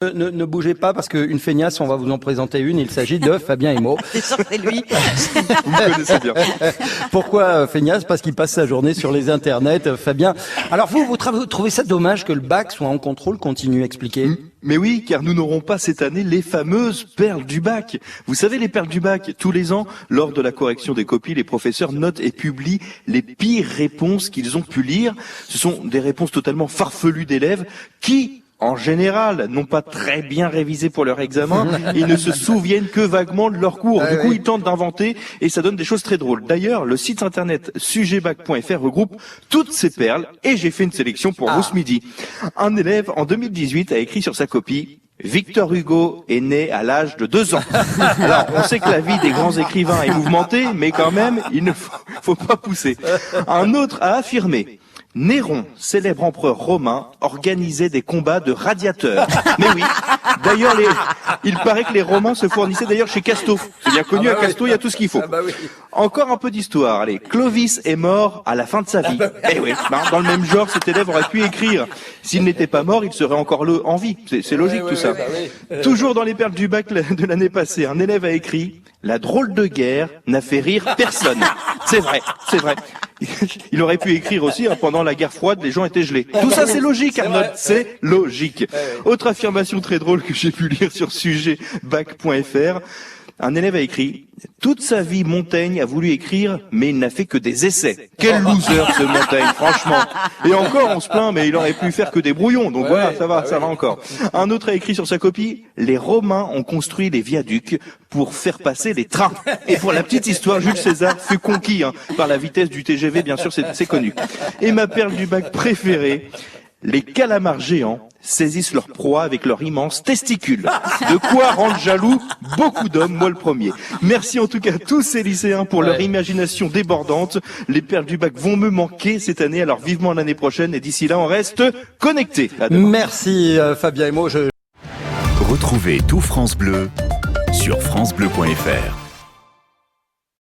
Ne bougez pas parce qu'une feignasse, on va vous en présenter une. Il s'agit de Fabien Emo. C'est sûr que c'est lui. Vous me connaissez bien. Pourquoi feignasse? Parce qu'il passe sa journée sur les internets, Fabien. Alors vous trouvez ça dommage que le bac soit en contrôle continu, expliquez. Mais oui, car nous n'aurons pas cette année les fameuses perles du bac. Vous savez, les perles du bac, tous les ans, lors de la correction des copies, les professeurs notent et publient les pires réponses qu'ils ont pu lire. Ce sont des réponses totalement farfelues d'élèves qui, en général, n'ont pas très bien révisé pour leur examen et ne se souviennent que vaguement de leur cours. Du coup, ils tentent d'inventer et ça donne des choses très drôles. D'ailleurs, le site internet sujetbac.fr regroupe toutes ces perles et j'ai fait une sélection pour vous ce midi. Un élève, en 2018, a écrit sur sa copie: Victor Hugo est né à l'âge de 2 ans. Alors, on sait que la vie des grands écrivains est mouvementée, mais quand même, il ne faut pas pousser. Un autre a affirmé: Néron, célèbre empereur romain, organisait des combats de radiateurs. Mais oui, d'ailleurs, il paraît que les Romains se fournissaient d'ailleurs chez Casto. C'est bien connu, à Casto, il y a tout ce qu'il faut. Oui. Encore un peu d'histoire. Allez, Clovis est mort à la fin de sa vie. Eh oui, dans le même genre, cet élève aurait pu écrire: s'il n'était pas mort, il serait encore en vie. C'est logique tout ça. Toujours dans les perles du bac de l'année passée, un élève a écrit: la drôle de guerre n'a fait rire personne. C'est vrai, c'est vrai. Il aurait pu écrire aussi, pendant la guerre froide, les gens étaient gelés. Tout ça, c'est logique, Arnold, c'est logique. Autre affirmation très drôle que j'ai pu lire sur sujetbac.fr. Un élève a écrit: toute sa vie, Montaigne a voulu écrire, mais il n'a fait que des essais. Quel loser, ce Montaigne, franchement. Et encore, on se plaint, mais il aurait pu faire que des brouillons. Donc voilà, ça va encore. Un autre a écrit sur sa copie: les Romains ont construit les viaducs pour faire passer les trains. Et pour la petite histoire, Jules César fut conquis par la vitesse du TGV, bien sûr, c'est connu. Et ma perle du bac préférée: les calamars géants saisissent leur proie avec leurs immenses testicules. De quoi rendre jaloux beaucoup d'hommes, moi le premier. Merci en tout cas à tous ces lycéens pour leur imagination débordante. Les perles du bac vont me manquer cette année, alors vivement l'année prochaine. Et d'ici là, on reste connectés. Merci Fabien Emo. Retrouvez tout France Bleu sur francebleu.fr.